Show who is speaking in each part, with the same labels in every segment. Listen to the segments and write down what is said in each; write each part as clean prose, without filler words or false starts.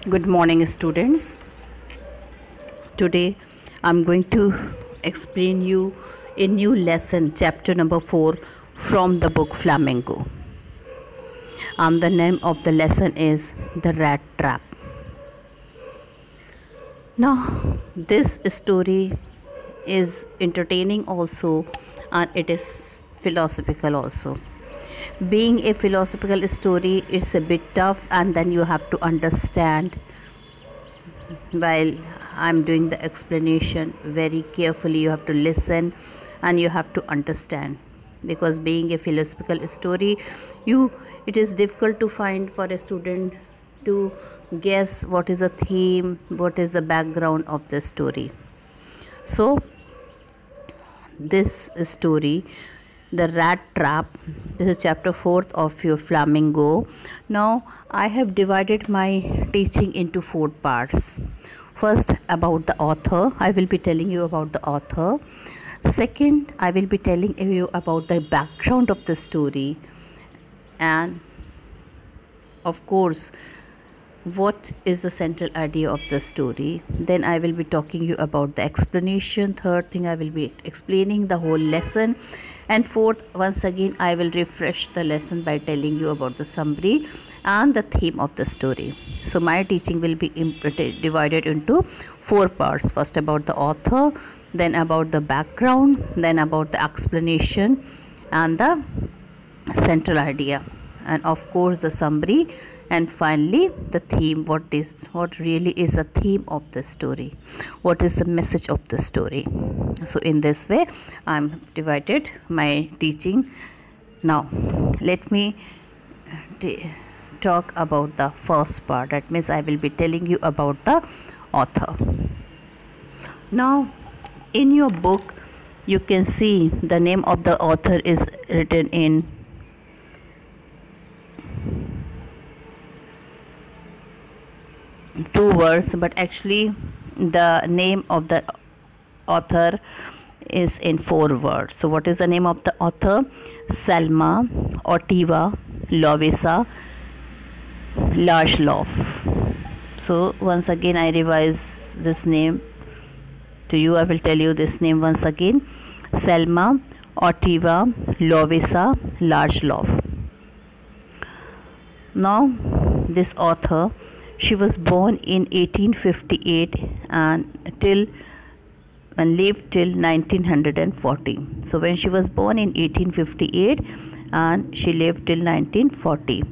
Speaker 1: Good morning, students. Today I'm going to explain you a new lesson, chapter number 4 from the book Flamingo. And the name of the lesson is The Rat Trap. Now, this story is entertaining also, and it is philosophical also. Being a philosophical story, it's a bit tough, and then you have to understand while I'm doing the explanation very carefully. You have to listen and you have to understand, because being a philosophical story, it is difficult to find for a student to guess what is a theme, what is the background of the story. So this story, The Rat Trap, this is chapter 4th of your Flamingo. Now I have divided my teaching into 4 parts. First, about the author. I will be telling you about the author. Second, I will be telling you about the background of the story, and of course what is the central idea of the story. Then I will be talking you about the explanation. Third thing, I will be explaining the whole lesson. And fourth, once again I will refresh the lesson by telling you about the summary and the theme of the story. So my teaching will be divided into 4 parts. First, about the author, then about the background, then about the explanation and the central idea, and of course the summary, and finally the theme. What really is the theme of the story, what is the message of the story. So in this way I'm divided my teaching. Now let me talk about the first part. That means I will be telling you about the author. Now in your book you can see the name of the author is written in two words, but actually the name of the author is in 4 words. So what is the name of the author? Selma Otiva Lovisa Lashlov. So once again I revise this name to you. I will tell you this name once again: Selma Otiva Lovisa Lashlov. Now this author, she was born in 1858 and lived till 1940. So when she was born in 1858 and she lived till 1940.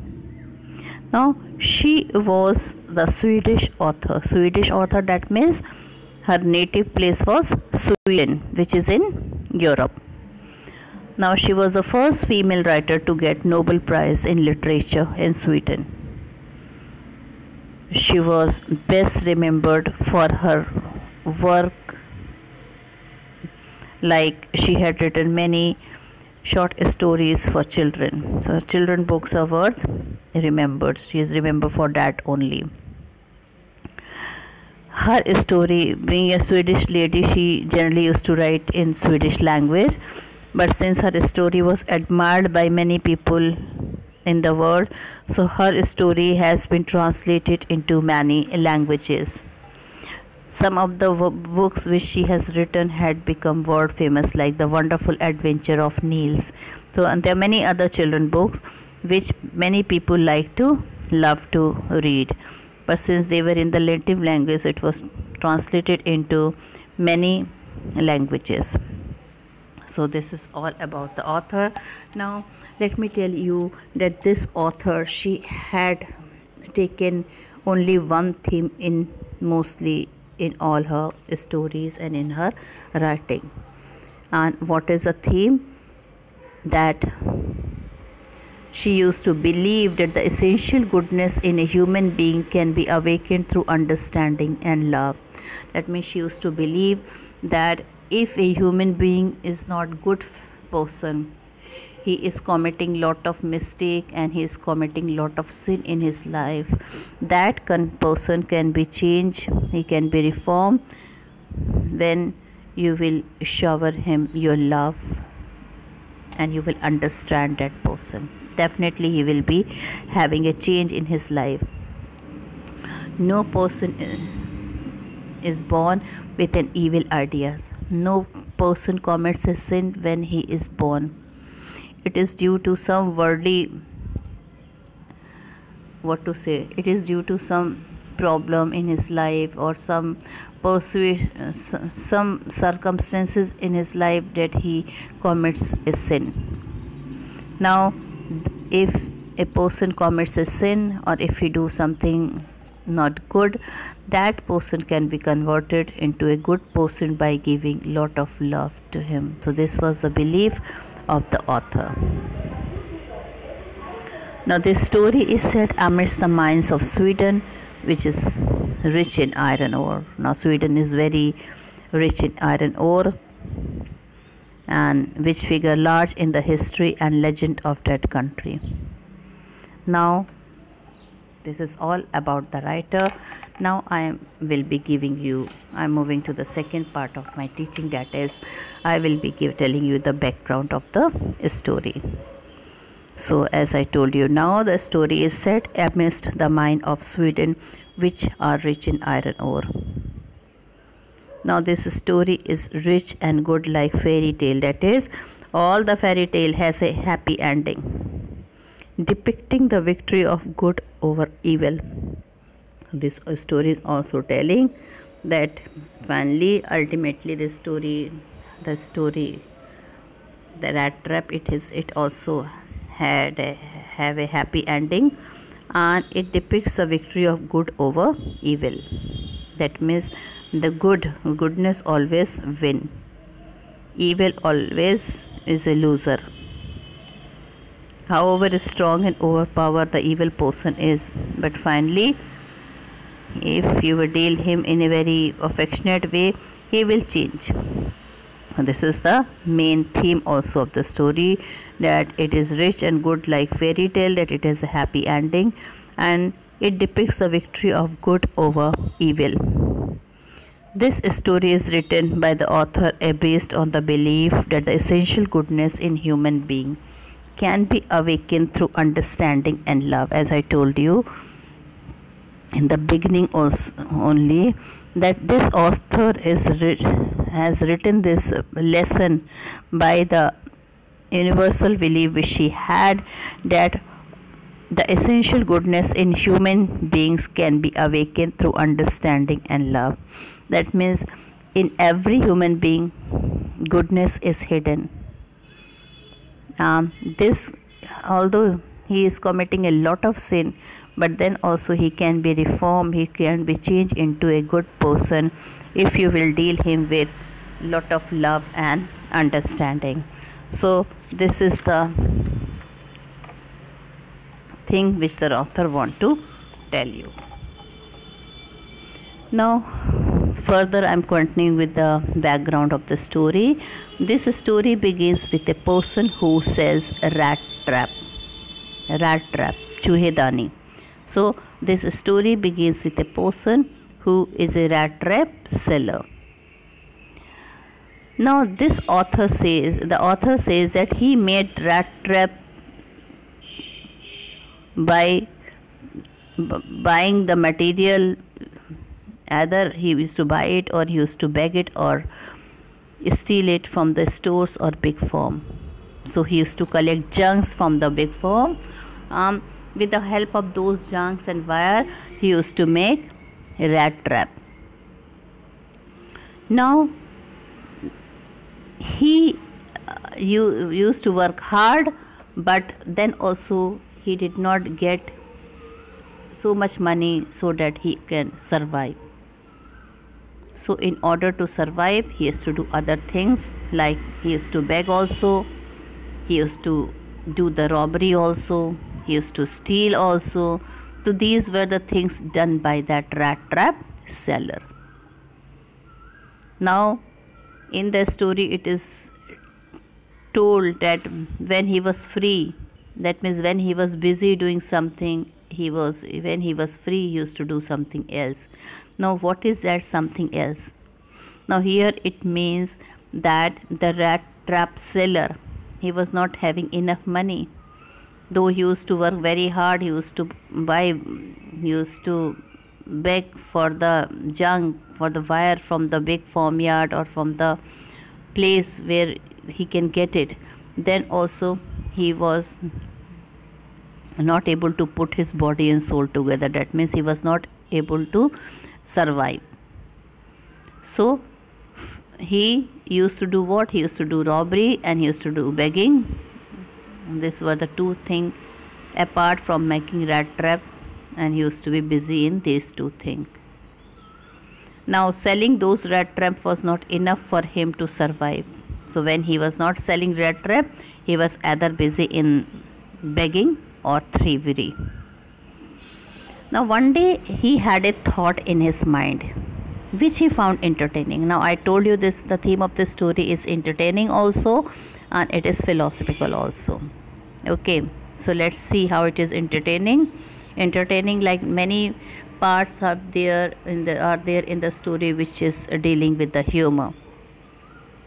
Speaker 1: Now she was the Swedish author. Swedish author, that means her native place was Sweden, which is in Europe. Now she was the first female writer to get Nobel Prize in Literature in Sweden. She was best remembered for her work, like she had written many short stories for children. So children books are worth remembered. She is remembered for that only. Her story, being a Swedish lady, she generally used to write in Swedish language, but since her story was admired by many people in the world, so her story has been translated into many languages. Some of the books which she has written had become world famous, like The Wonderful Adventure of Niels. So, and there are many other children books which many people love to read, but since they were in the native language, it was translated into many languages. So this is all about the author. Now let me tell you that this author, she had taken only one theme in mostly in all her stories and in her writing. And what is a theme? That she used to believe that the essential goodness in a human being can be awakened through understanding and love. That means she used to believe that if a human being is not good person, he is committing lot of mistake and he is committing lot of sin in his life, that person can be changed, he can be reformed when you will shower him your love and you will understand that person. Definitely he will be having a change in his life. No person is born with an evil ideas. No person commits a sin when he is born. It is due to some worldly, what to say, it is due to some problem in his life or some some circumstances in his life that he commits a sin. Now if a person commits a sin or if he do something not good, that person can be converted into a good person by giving lot of love to him. So this was the belief of the author. Now this story is set amidst the mines of Sweden, which is rich in iron ore. Now Sweden is very rich in iron ore, and which figure large in the history and legend of that country. Now this is all about the writer. Now I will be giving you, I'm moving to the second part of my teaching, that is I will be telling you the background of the story. So as I told you, now the story is set amidst the mine of Sweden, which are rich in iron ore. Now this story is rich and good like fairy tale, that is all the fairy tale has a happy ending, depicting the victory of good over evil. This story is also telling that finally, ultimately, the rat trap, it also have a happy ending, and it depicts the victory of good over evil. That means the goodness always win, evil always is a loser. However strong and overpowered the evil person is, but finally, if you will deal him in a very affectionate way, he will change. This is the main theme also of the story, that it is rich and good like fairy tale, that it has a happy ending, and it depicts the victory of good over evil. This story is written by the author based on the belief that the essential goodness in human being can be awakened through understanding and love. As I told you in the beginning also only, that this author has written this lesson by the universal belief which she had, that the essential goodness in human beings can be awakened through understanding and love. That means in every human being goodness is hidden. This, although he is committing a lot of sin, but then also he can be reformed, he can be changed into a good person if you will deal him with lot of love and understanding. So this is the thing which the author want to tell you. Now further I am continuing with the background of the story. This story begins with a person who sells rat trap, chूहेदानी. So this story begins with a person who is a rat trap seller. Now the author says that he made rat trap by buying the material. Either he used to buy it, or he used to beg it, or steal it from the stores or big firm. So he used to collect junks from the big firm. With the help of those junks and wire, he used to make a rat trap. Now he used to work hard, but then also he did not get so much money so that he can survive. So in order to survive, he used to do other things, like he used to beg also, he used to do the robbery also, he used to steal also. So these were the things done by that rat trap seller. Now in the story it is told that when he was free, that means when he was busy doing something, when he was free, he used to do something else. Now what is that something else? Now here it means that the rat trap seller, he was not having enough money. Though he used to work very hard, he used to beg for the junk, for the wire from the big farmyard or from the place where he can get it, then also he was not able to put his body and soul together. That means he was not able to survive. So he used to do what? He used to do robbery and he used to do begging. These were the two things apart from making rat trap, and he used to be busy in these two things. Now selling those rat trap was not enough for him to survive. So when he was not selling rat trap, he was either busy in begging or thievery. Now one day he had a thought in his mind which he found entertaining. Now I told you this, the theme of this story is entertaining also, and it is philosophical also. Okay, so let's see how it is entertaining. Entertaining, like many parts are there in the story which is dealing with the humor.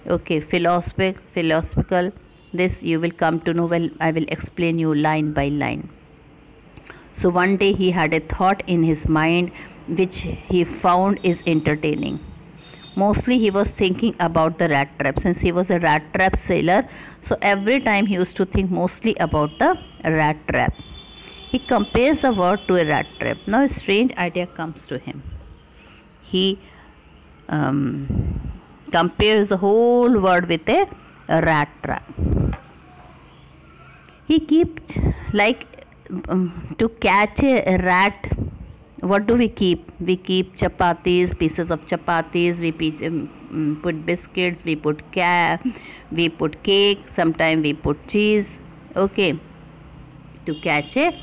Speaker 1: Okay, philosophical, this you will come to know when I will explain you line by line. So one day he had a thought in his mind which he found is entertaining. Mostly he was thinking about the rat trap, since he was a rat trap seller. So every time he used to think mostly about the rat trap. He compares the word to a rat trap. Now a strange idea comes to him. He compares the whole word with a rat trap. He keeps like to catch a rat. What do we keep? We keep chapatis, pieces of chapatis. We put biscuits. We put we put cake. Sometimes we put cheese. Okay, to catch a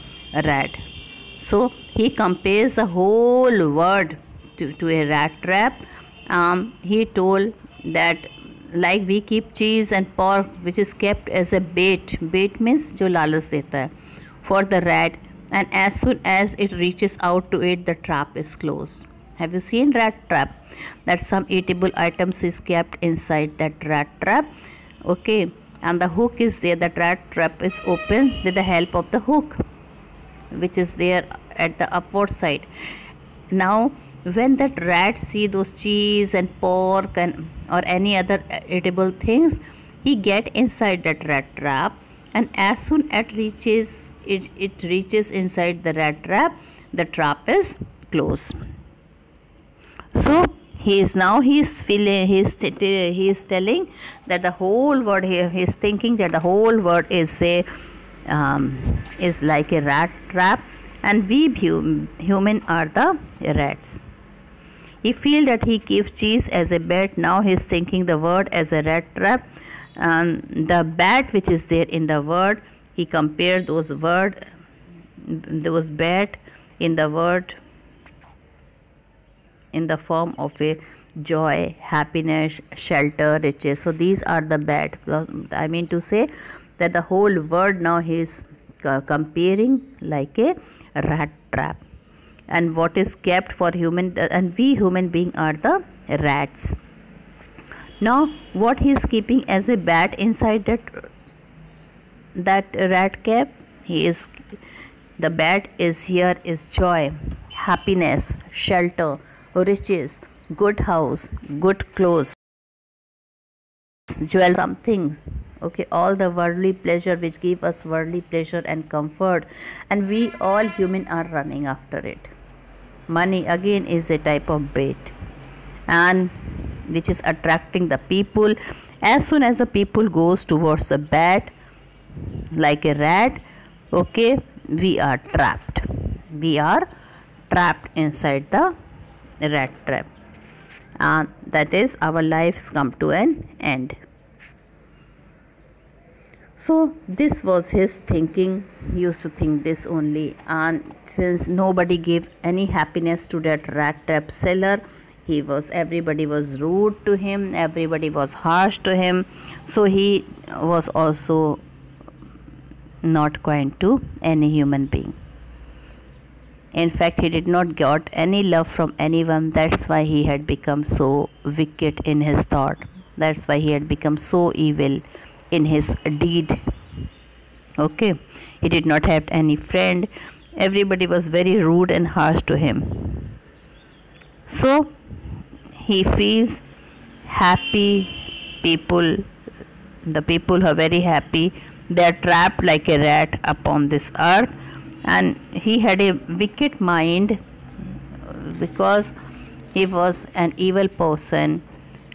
Speaker 1: rat. So he compares the whole word to a rat trap. He told that like we keep cheese and pork, which is kept as a bait. Bait means जो लालच देता है for the rat, and as soon as it reaches out to it, the trap is closed. Have you seen rat trap? That some eatable items is kept inside that rat trap. Okay, and the hook is there. The rat trap is open with the help of the hook, which is there at the upward side. Now when that rat see those cheese and pork and or any other edible things, he get inside that rat trap, and as soon as it reaches inside the rat trap, the trap is closed. So he is telling that the whole word, he is thinking that the whole word is like a rat trap, and we human are the rats. He feel that he keeps cheese as a bat. Now he is thinking the word as a rat trap. The bat which is there in the word, he compared those bat in the word in the form of a joy, happiness, shelter, riches. So these are the bat. I mean to say that the whole word now he is comparing like a rat trap. And what is kept for human, and we human being are the rats. Now what he is keeping as a bat inside that rat cap, the bat is here is joy, happiness, shelter, riches, good house, good clothes, jewel, some things. Okay, all the worldly pleasure which give us worldly pleasure and comfort, and we all human are running after it. Money again is a type of bait, and which is attracting the people. As soon as the people goes towards the bat like a rat, okay, we are trapped inside the rat trap, and that is our lives come to an end. So this was his thinking. He used to think this only, and since nobody gave any happiness to that rat trap seller, everybody was rude to him, everybody was harsh to him. So he was also not kind to any human being. In fact, he did not get any love from anyone. That's why he had become so wicked in his thought. That's why he had become so evil in his deed. Okay, he did not have any friend. Everybody was very rude and harsh to him. So he feels happy people, the people who are very happy, they are trapped like a rat upon this earth. And he had a wicked mind because he was an evil person,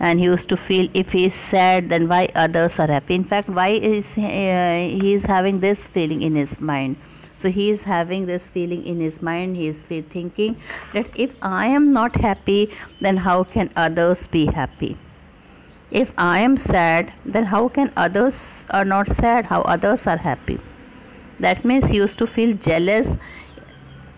Speaker 1: and he used to feel if he is sad, then why others are happy. In fact, why is he is having this feeling in his mind. So he is having this feeling in his mind. He is thinking that if I am not happy, then how can others be happy? If I am sad, then how can others are not sad, how others are happy? That means he used to feel jealous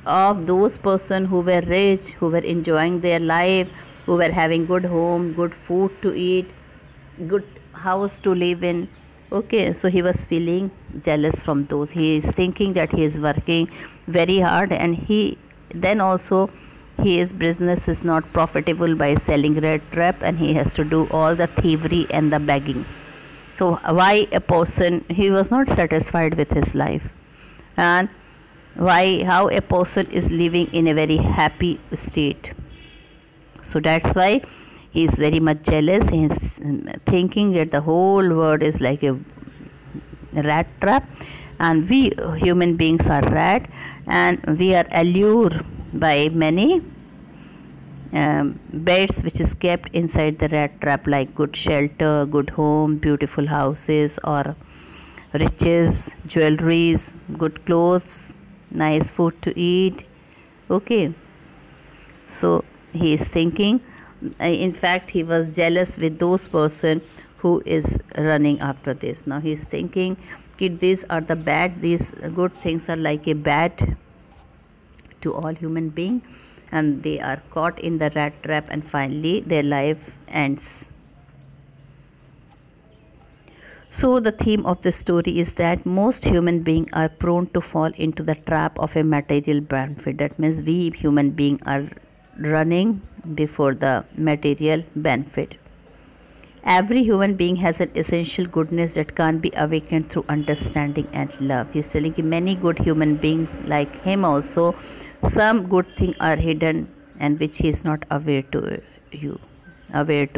Speaker 1: of those person who were rich, who were enjoying their life, who were having good home, good food to eat, good house to live in. Okay, so he was feeling jealous from those. He is thinking that he is working very hard, and he then also his business is not profitable by selling rat trap, and he has to do all the thievery and the begging. So why a person, he was not satisfied with his life, and how a person is living in a very happy state. So that's why he is very much jealous. He is thinking that the whole world is like a rat trap, and we human beings are rat, and we are allured by many beds which is kept inside the rat trap, like good shelter, good home, beautiful houses, or riches, jewelries, good clothes, nice food to eat. Okay, so he is thinking, in fact he was jealous with those person who is running after this. Now he is thinking, these are the bad, these good things are like a bad to all human beings, and they are caught in the rat trap, and finally their life ends. So the theme of the story is that most human beings are prone to fall into the trap of a material benefit. That means we human beings are running before the material benefit. Every human being has an essential goodness that can't be awakened through understanding and love. He is telling you many good human beings like him also, some good things are hidden and which he is not aware to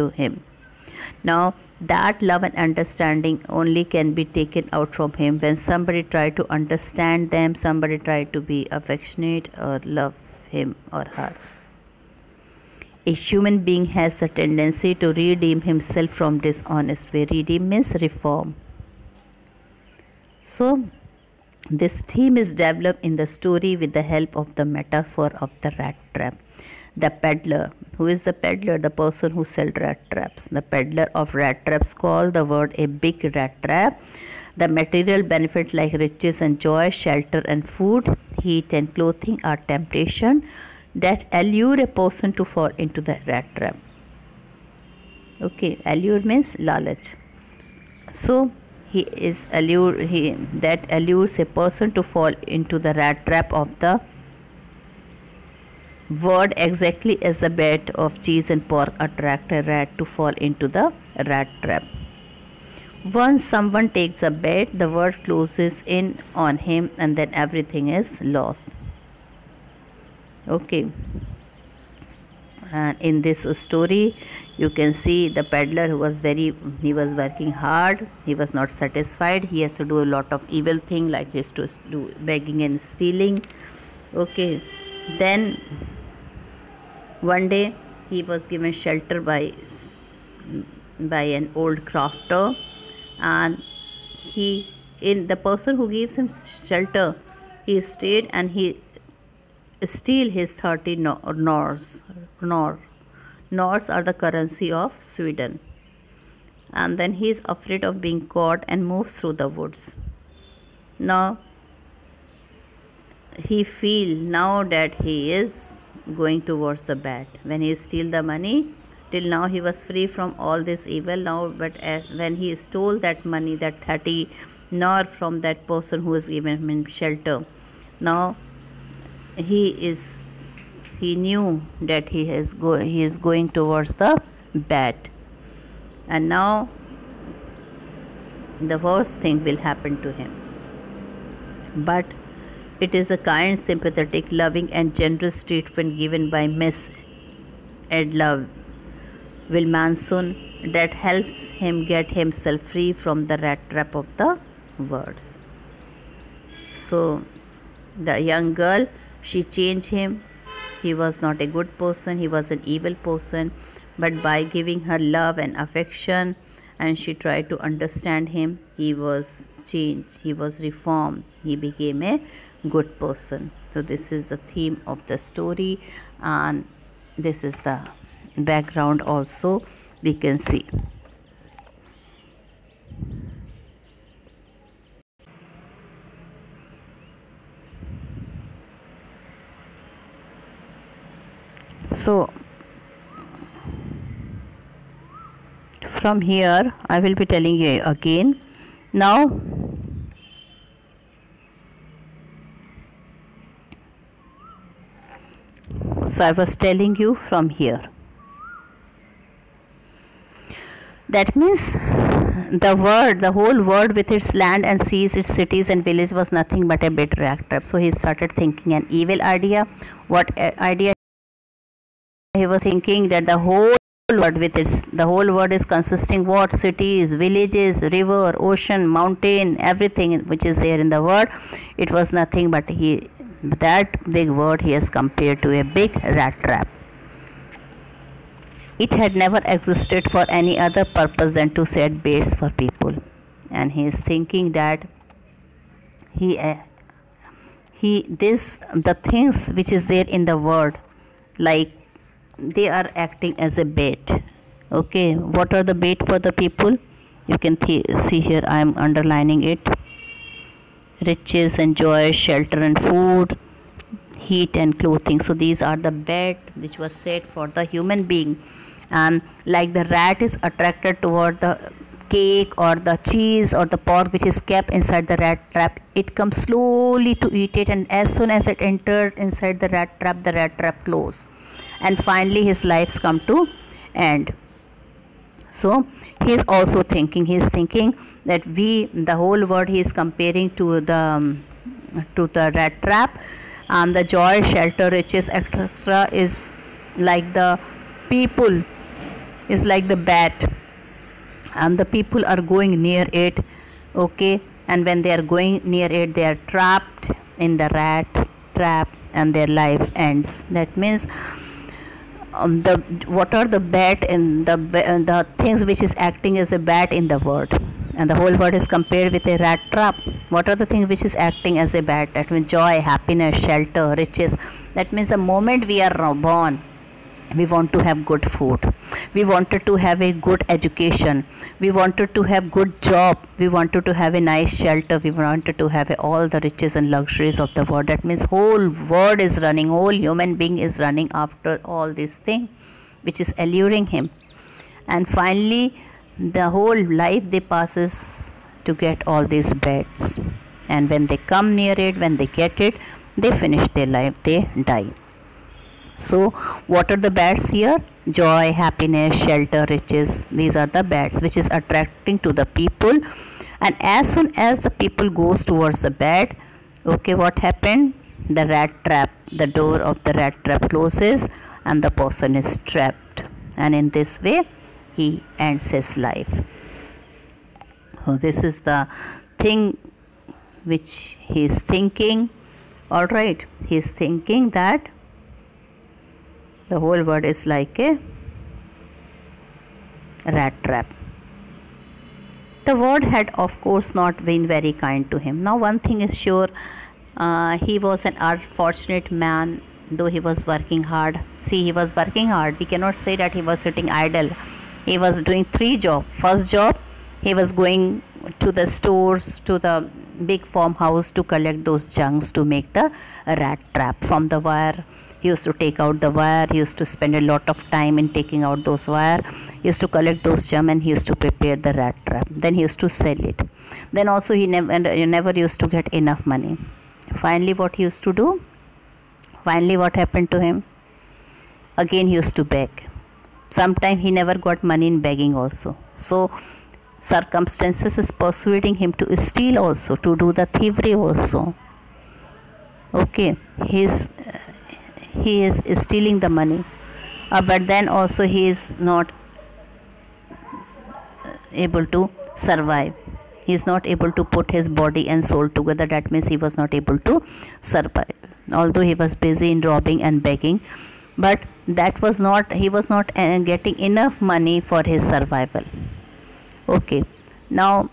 Speaker 1: him. Now that love and understanding only can be taken out from him when somebody try to understand them, somebody try to be affectionate or love him or her. A human being has a tendency to redeem himself from dishonest way. Redeem means reform. So this theme is developed in the story with the help of the metaphor of the rat trap. The peddler. Who is the peddler? The person who sells rat traps. The peddler of rat traps call the world a big rat trap. The material benefits like riches and joy, shelter and food, heat and clothing are temptation that allure a person to fall into the rat trap. Okay, allure means lalach. So that allures a person to fall into the rat trap of the word, exactly as the bet of cheese and pork attract a rat to fall into the rat trap. Once someone takes a bet, the word closes in on him and then everything is lost. Okay, and in this story you can see the peddler who was he was working hard, he was not satisfied, he has to do a lot of evil thing, like he has to do begging and stealing. Okay, then one day he was given shelter by an old crafter, and the person who gives him shelter, he stayed and he steal his 30 nors. Nors are the currency of Sweden, and then he is afraid of being caught and moves through the woods. Now he feel now that he is going towards the bad. When he steal the money, till now he was free from all this evil now, but when he stole that money, that 30 nor from that person who has given him shelter, now he knew that he is going towards the bad, and now the worst thing will happen to him. But it is a kind, sympathetic, loving and generous treatment given by Miss Edla Wilmanson that helps him get himself free from the rat trap of the words. So the young girl, she changed him. He was not a good person, he was an evil person, but by giving her love and affection and she tried to understand him, he was changed, he was reformed, he became a good person. So this is the theme of the story, and this is the background also we can see. So from here I will be telling you again now. So I was telling you from here. That means the whole world with its land and seas, its cities and villages was nothing but a big rat trap. So he started thinking an evil idea. What idea he was thinking? That the whole world is consisting what? Cities, villages, river, ocean, mountain, everything which is there in the world. It was nothing but that big world he has compared to a big rat trap. It had never existed for any other purpose than to set baits for people, and he is thinking that the things which is there in the world, like they are acting as a bait. Okay, what are the bait for the people? You can see here I am underlining it: riches and joy, shelter and food, heat and clothing. So these are the bait which was set for the human being. And like the rat is attracted toward the cake or the cheese or the pork which is kept inside the rat trap, it comes slowly to eat it, and as soon as it entered inside the rat trap closed, and finally his lives come to end. So he is also thinking, that the whole world he is comparing to the rat trap, and the joy, shelter, riches, etc. is like the people, is like the bat, and the people are going near it. Okay, and when they are going near it, they are trapped in the rat trap and their life ends. That means what are the bat and the things which is acting as a bat in the world, and the whole world is compared with a rat trap. What are the things which is acting as a bat? That means joy, happiness, shelter, riches. That means the moment we are born, we want to have good food, we wanted to have a good education, we wanted to have good job, we wanted to have a nice shelter, we wanted to have all the riches and luxuries of the world. That means whole world is running, whole human being is running after all these things which is alluring him, and finally the whole life they passes to get all these beds, and when they come near it, when they get it, they finish their life, they die. So what are the bats here? Joy, happiness, shelter, riches. These are the bats which is attracting to the people, and as soon as the people goes towards the bed, okay, what happened? The rat trap, the door of the rat trap closes and the person is trapped, and in this way he ends his life. So this is the thing which he is thinking. All right, he is thinking that the whole world is like a rat trap. The world had of course not been very kind to him. Now one thing is sure, he was an unfortunate man, though he was working hard. See, he was working hard. We cannot say that he was sitting idle. He was doing 3 jobs. First job, he was going to the stores, to the big farmhouse to collect those junks to make the rat trap from the wire. He used to take out the wire. He used to spend a lot of time in taking out those wire. He used to collect those gems, and he used to prepare the rat trap. Then he used to sell it. Then also he never used to get enough money. Finally, what he used to do? Finally, what happened to him? Again, he used to beg. Sometimes he never got money in begging also. So circumstances is persuading him to steal also, to do the thievery also. Okay, he is stealing the money. but then also he is not able to survive. He is not able to put his body and soul together. That means he was not able to survive, although he was busy in robbing and begging, but that was not, he was not getting enough money for his survival. Okay, now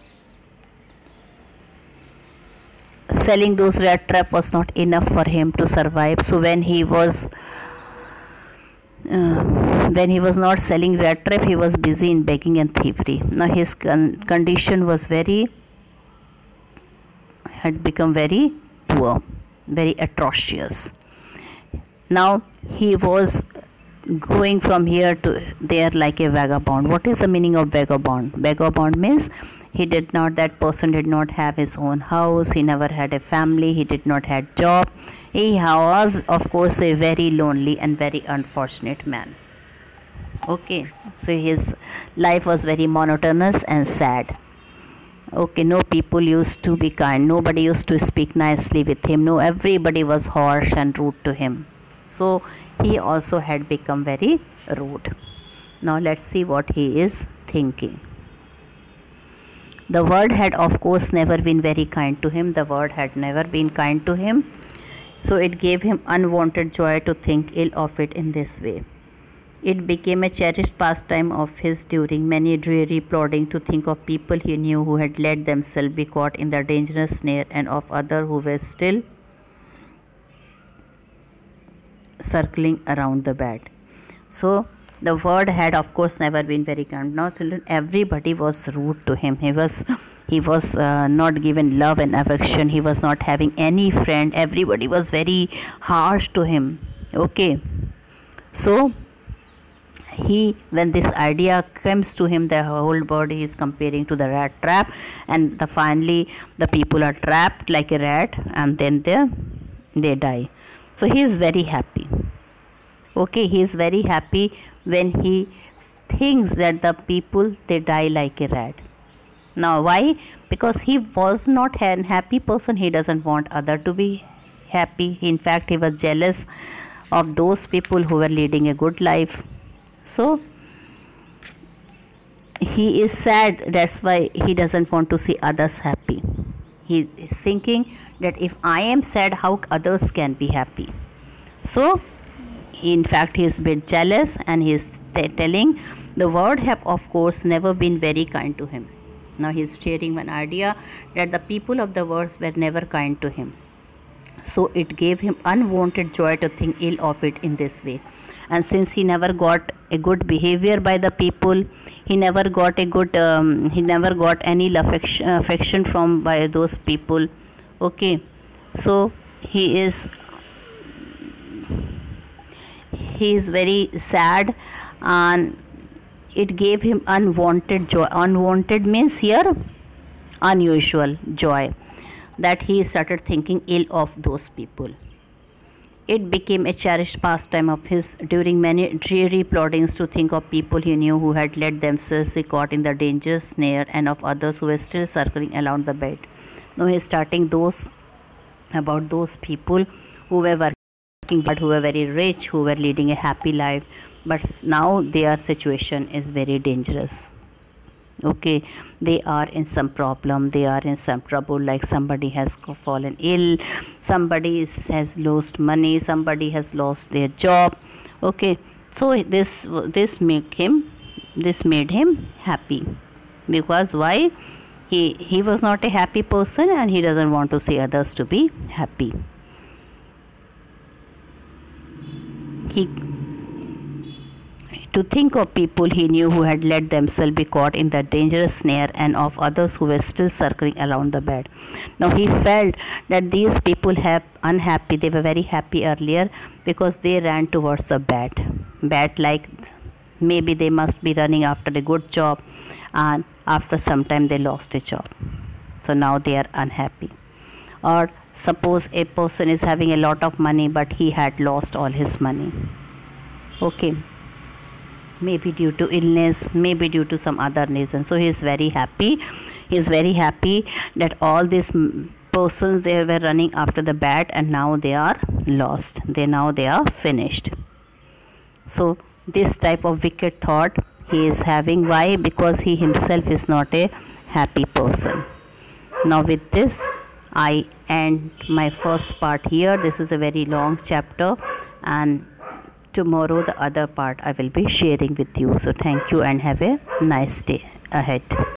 Speaker 1: selling those rat trap was not enough for him to survive. So when he was not selling rat trap, he was busy in begging and thievery. Now his condition was had become very poor, very atrocious. Now he was going from here to there like a vagabond. What is the meaning of vagabond? Vagabond means that person did not have his own house, he never had a family, he did not had job. He was, of course, a very lonely and very unfortunate man. Okay, so his life was very monotonous and sad. Okay, no people used to be kind, nobody used to speak nicely with him, no, everybody was harsh and rude to him. So he also had become very rude. Now let's see what he is thinking. The world had, of course, never been very kind to him. The world had never been kind to him. So it gave him unwanted joy to think ill of it in this way. It became a cherished pastime of his during many dreary plodding to think of people he knew who had let themselves be caught in the dangerous snare, and of others who were still circling around the bed. So the world had, of course, never been very kind. Now children, everybody was rude to him. He was not given love and affection. He was not having any friend. Everybody was very harsh to him. Okay, so when this idea comes to him, the whole body is comparing to the rat trap, and finally the people are trapped like a rat, and then they die. So he is very happy. Okay, he is very happy when he thinks that the people, they die like a rat. Now why? Because he was not an happy person. He doesn't want other to be happy. In fact, he was jealous of those people who were leading a good life. So he is sad. That's why he doesn't want to see others happy. He is thinking that if I am sad, how others can be happy? So in fact, he is a bit jealous, and he is telling the world have, of course, never been very kind to him. Now he is sharing one idea that the people of the world were never kind to him. So it gave him unwanted joy to think ill of it in this way. And since he never got a good behavior by the people, he never got a good he never got any affection from by those people. Okay, so he is very sad, and it gave him unwanted joy. Unwanted means here unusual joy, that he started thinking ill of those people. It became a cherished pastime of his during many dreary ploddings to think of people he knew who had let themselves be caught in the dangerous snare, and of others who were still circling around the bed. Now he is starting about those people who were working hard, who were very rich, who were leading a happy life, but now their situation is very dangerous. Okay, they are in some problem, they are in some trouble, like somebody has fallen ill, somebody has lost money, somebody has lost their job. Okay, so this made him happy, because why? He was not a happy person, and he doesn't want to see others to be happy. To think of people he knew who had let themselves be caught in the dangerous snare, and of others who were still circling around the bed. Now he felt that these people have unhappy. They were very happy earlier because they ran towards the bed. Like maybe they must be running after a good job, and after some time they lost a job. So now they are unhappy. Or suppose a person is having a lot of money, but he had lost all his money. Okay, maybe due to illness, maybe due to some other reason. So he is very happy. He is very happy that all these persons, they were running after the bat, and now they are lost. They are finished. So this type of wicked thought he is having. Why? Because he himself is not a happy person. Now with this I end my first part here. This is a very long chapter, and tomorrow the other part I will be sharing with you. So thank you and have a nice day ahead.